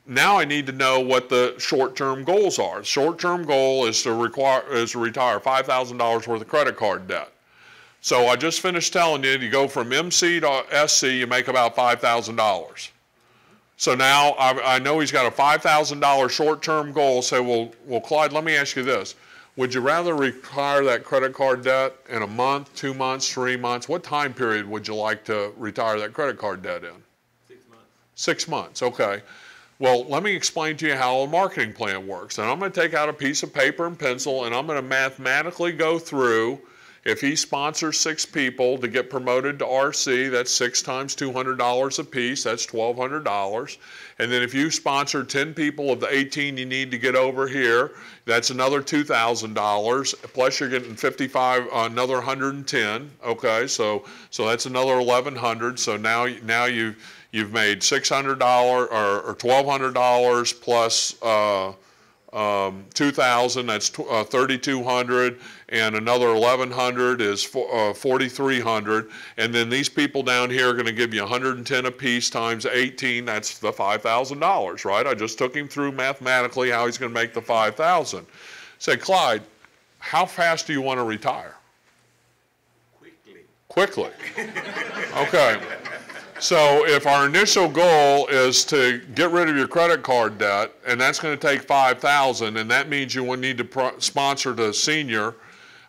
Now I need to know what the short-term goals are. Short-term goal is to retire $5,000 worth of credit card debt. So I just finished telling you, you go from MC to SC, you make about $5,000. So now I know he's got a $5,000 short-term goal. Say, well, Clyde, let me ask you this. Would you rather retire that credit card debt in a month, 2 months, 3 months? What time period would you like to retire that credit card debt in? 6 months. 6 months, okay. Well, let me explain to you how a marketing plan works. And I'm going to take out a piece of paper and pencil, and I'm going to mathematically go through, if he sponsors 6 people to get promoted to RC, that's 6 times $200 a piece, that's $1,200. And then if you sponsor 10 people of the 18 you need to get over here, that's another $2,000, plus you're getting 55, another 110, okay? So that's another $1,100. So now you've made $600 or $1,200 plus $2,000, that's $3,200, and another $1,100 is $4,300, and then these people down here are going to give you 110 apiece times 18, that's the $5,000, right? I just took him through mathematically how he's going to make the $5,000. Say, Clyde, how fast do you want to retire? Quickly. Okay. So if our initial goal is to get rid of your credit card debt, and that's going to take $5,000, and that means you will need to sponsor the senior,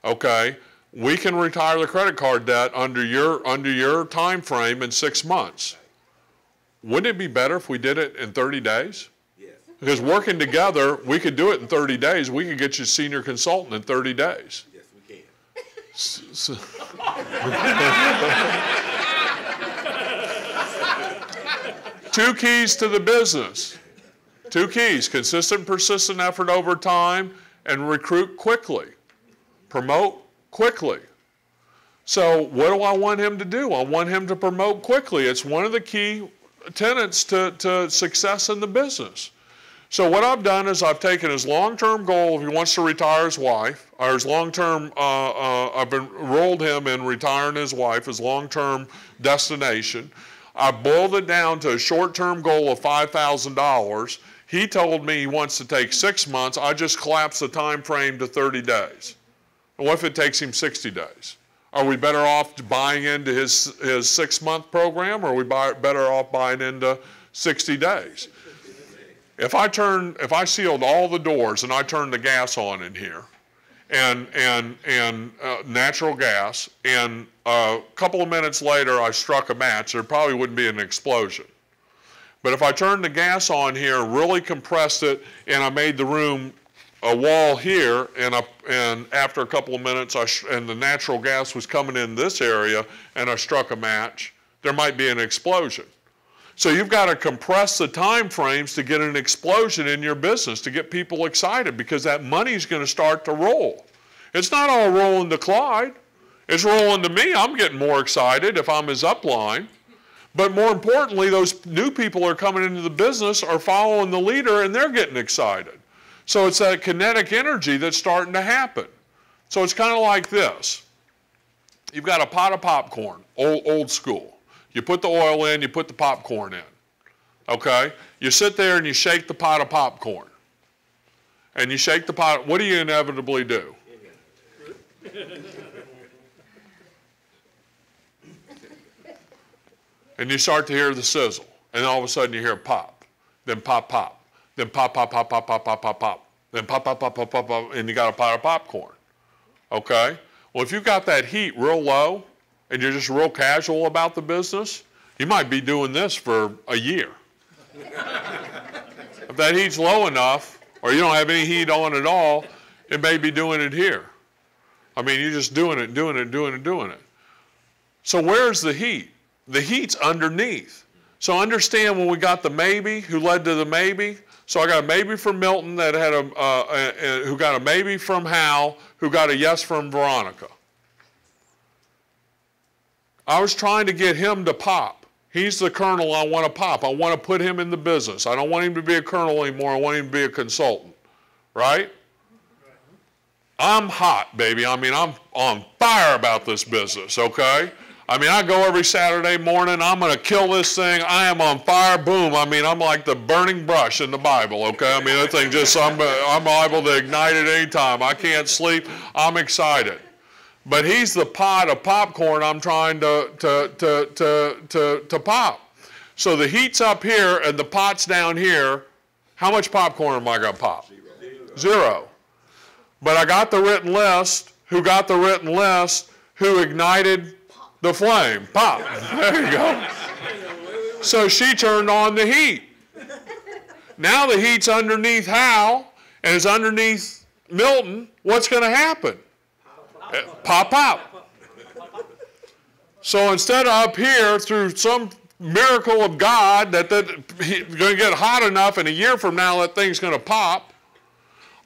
okay, we can retire the credit card debt under your time frame in 6 months. Wouldn't it be better if we did it in 30 days? Yes. Because working together, we could do it in 30 days. We could get you a senior consultant in 30 days. Yes, we can. Two keys to the business. 2 keys: consistent, persistent effort over time, and recruit quickly. Promote quickly. So what do I want him to do? I want him to promote quickly. It's one of the key tenets to success in the business. So what I've done is I've taken his long-term goal, if he wants to retire his wife, or his long-term, I've enrolled him in retiring his wife, his long-term destination. I boiled it down to a short-term goal of $5,000. He told me he wants to take 6 months. I just collapsed the time frame to 30 days. And what if it takes him 60 days? Are we better off buying into his 6-month program, or are we better off buying into 60 days? If I sealed all the doors and I turned the gas on in here, and natural gas, and a couple of minutes later I struck a match, there probably wouldn't be an explosion. But if I turned the gas on here, really compressed it, and I made the room a wall here, and after a couple of minutes, and the natural gas was coming in this area, and I struck a match, there might be an explosion. So you've got to compress the time frames to get an explosion in your business, to get people excited, because that money's going to start to roll. It's not all rolling to Clyde. It's rolling to me. I'm getting more excited if I'm his upline. But more importantly, those new people are coming into the business are following the leader, and they're getting excited. So it's that kinetic energy that's starting to happen. So it's kind of like this. You've got a pot of popcorn, old school. You put the oil in, you put the popcorn in, okay? You sit there and you shake the pot of popcorn. And you shake the pot, what do you inevitably do? And you start to hear the sizzle, and all of a sudden you hear pop, then pop, pop, then pop, pop, pop, pop, pop, pop, pop, pop, then pop, pop, pop, pop, pop, pop, and you got a pot of popcorn, okay? Well, if you've got that heat real low, and you're just real casual about the business, you might be doing this for a year. If that heat's low enough, or you don't have any heat on at all, it may be doing it here. I mean, you're just doing it, doing it, doing it, doing it. So where's the heat? The heat's underneath. So understand when we got the maybe, who led to the maybe. So I got a maybe from Milton that had who got a maybe from Hal, who got a yes from Veronica. I was trying to get him to pop. He's the colonel I want to pop. I want to put him in the business. I don't want him to be a colonel anymore. I want him to be a consultant, right? I'm hot, baby. I mean, I'm on fire about this business, okay? I mean, I go every Saturday morning, I'm going to kill this thing, I am on fire, boom. I mean, I'm like the burning brush in the Bible, okay? I mean, that thing just, I'm able to ignite it anytime. I can't sleep, I'm excited. But he's the pot of popcorn I'm trying to pop. So the heat's up here and the pot's down here. How much popcorn am I going to pop? Zero. But I got the written list. Who got the written list? Who ignited the flame? Pop. There you go. So she turned on the heat. Now the heat's underneath Hal and it's underneath Milton. What's going to happen? Pop, pop. So instead of up here through some miracle of God that it's going to get hot enough and a year from now that thing's going to pop,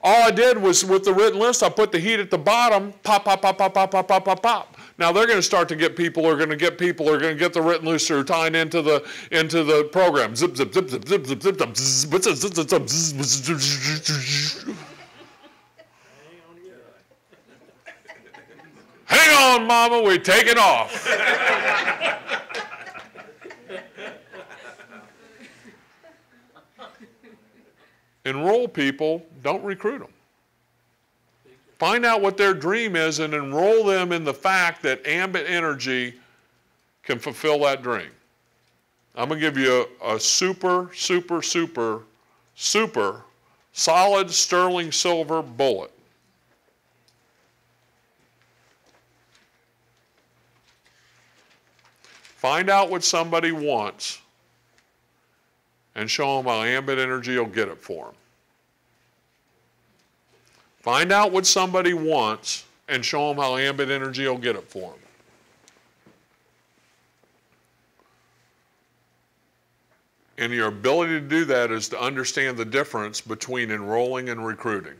all I did was with the written list, I put the heat at the bottom, pop, pop, pop, pop, pop, pop, pop, pop, pop. Now they're going to start to get people, are going to get the written list who are tying into the program. Zip, zip, zip, zip, zip, zip, zip, zip, zip, zip, zip, zip, zip. Hang on, Mama, we're taking off. Enroll people, don't recruit them. Find out what their dream is and enroll them in the fact that Ambit Energy can fulfill that dream. I'm going to give you a super, super, super, super solid sterling silver bullet. Find out what somebody wants and show them how Ambit Energy will get it for them. Find out what somebody wants and show them how Ambit Energy will get it for them. And your ability to do that is to understand the difference between enrolling and recruiting.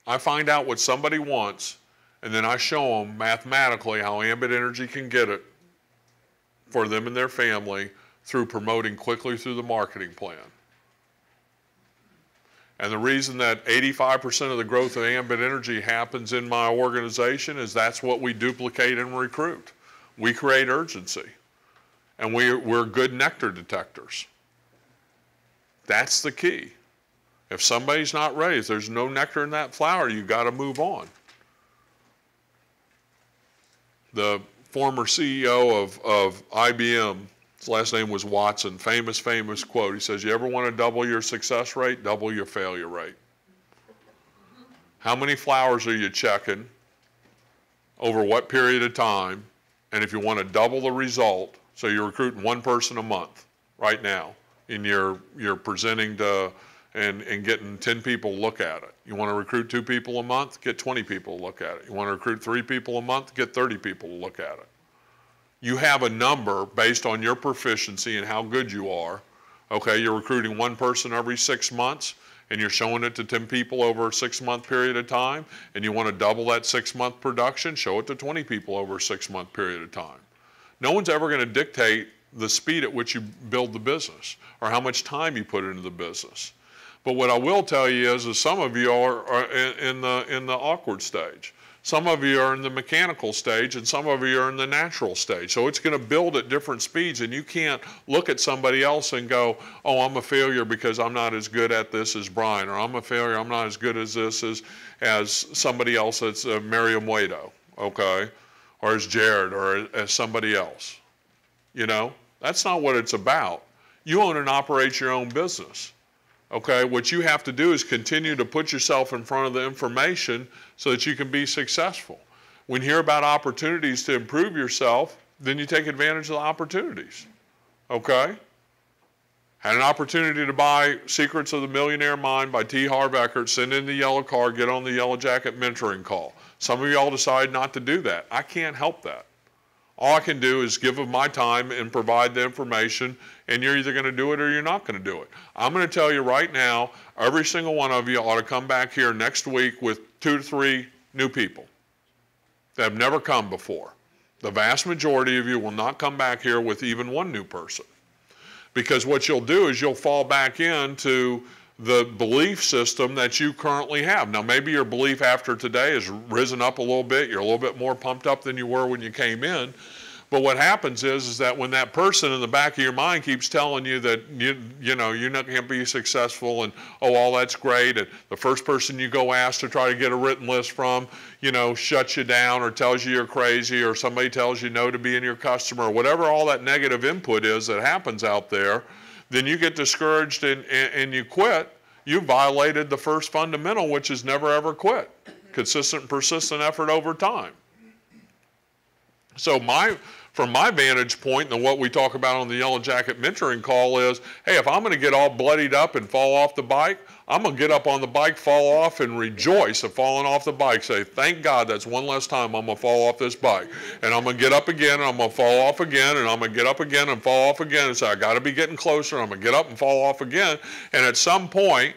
I find out what somebody wants, and then I show them mathematically how Ambit Energy can get it for them and their family through promoting quickly through the marketing plan. And the reason that 85% of the growth of Ambit Energy happens in my organization is that's what we duplicate and recruit. We create urgency. And we're good nectar detectors. That's the key. If somebody's not ready, if there's no nectar in that flower, you've got to move on. The former CEO of IBM, his last name was Watson, famous quote. He says, you ever want to double your success rate? Double your failure rate. How many flowers are you checking? Over what period of time? And if you want to double the result, so you're recruiting one person a month right now, and you're presenting to and getting 10 people to look at it. You want to recruit 2 people a month? Get 20 people to look at it. You want to recruit 3 people a month? Get 30 people to look at it. You have a number based on your proficiency and how good you are. Okay, you're recruiting one person every 6 months, and you're showing it to 10 people over a 6-month period of time, and you want to double that 6-month production, show it to 20 people over a 6-month period of time. No one's ever going to dictate the speed at which you build the business or how much time you put into the business. But what I will tell you is some of you are in the awkward stage. Some of you are in the mechanical stage, and some of you are in the natural stage. So it's going to build at different speeds, and you can't look at somebody else and go, oh, I'm a failure because I'm not as good at this as Brian, or I'm a failure, I'm not as good as this as somebody else that's Miriam Wado, okay, or as Jared, or as somebody else. You know, that's not what it's about. You own and operate your own business. Okay, what you have to do is continue to put yourself in front of the information so that you can be successful. When you hear about opportunities to improve yourself, then you take advantage of the opportunities. Okay? Had an opportunity to buy Secrets of the Millionaire Mind by T. Harv Eker, send in the yellow card, get on the Yellow Jacket mentoring call. Some of y'all decide not to do that. I can't help that. All I can do is give of my time and provide the information, and you're either going to do it or you're not going to do it. I'm going to tell you right now, every single one of you ought to come back here next week with 2 to 3 new people that have never come before. The vast majority of you will not come back here with even 1 new person. Because what you'll do is you'll fall back into the belief system that you currently have. Now, maybe your belief after today has risen up a little bit. You're a little bit more pumped up than you were when you came in. But what happens is that when that person in the back of your mind keeps telling you that you know you're not going to be successful, and oh, all that's great, and the first person you go ask to try to get a written list from, you know, shuts you down or tells you you're crazy, or somebody tells you no to being your customer, or whatever all that negative input is that happens out there, then you get discouraged and you quit. You violated the first fundamental, which is never ever quit. Consistent and persistent effort over time. So from my vantage point, and what we talk about on the Yellow Jacket mentoring call is, hey, if I'm going to get all bloodied up and fall off the bike, I'm going to get up on the bike, fall off, and rejoice of falling off the bike. Say, thank God that's one less time I'm going to fall off this bike. And I'm going to get up again, and I'm going to fall off again, and I'm going to get up again and fall off again. And say, I got to be getting closer, and I'm going to get up and fall off again. And at some point,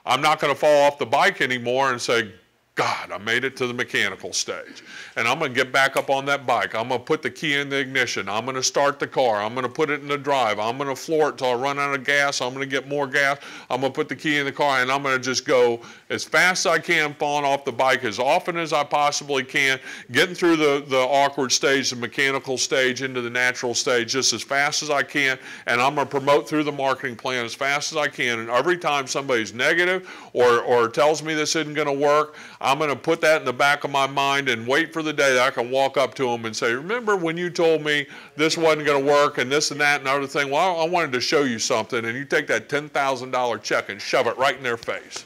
I'm not going to fall off the bike anymore and say, God, I made it to the mechanical stage. And I'm going to get back up on that bike. I'm going to put the key in the ignition. I'm going to start the car. I'm going to put it in the drive. I'm going to floor it till I run out of gas. I'm going to get more gas. I'm going to put the key in the car, and I'm going to just go as fast as I can, falling off the bike as often as I possibly can, getting through the awkward stage, the mechanical stage, into the natural stage just as fast as I can, and I'm going to promote through the marketing plan as fast as I can. And every time somebody's negative or tells me this isn't going to work, I'm going to put that in the back of my mind and wait for the day that I can walk up to them and say, remember when you told me this wasn't going to work and this and that and other thing? Well, I wanted to show you something, and you take that $10,000 check and shove it right in their face.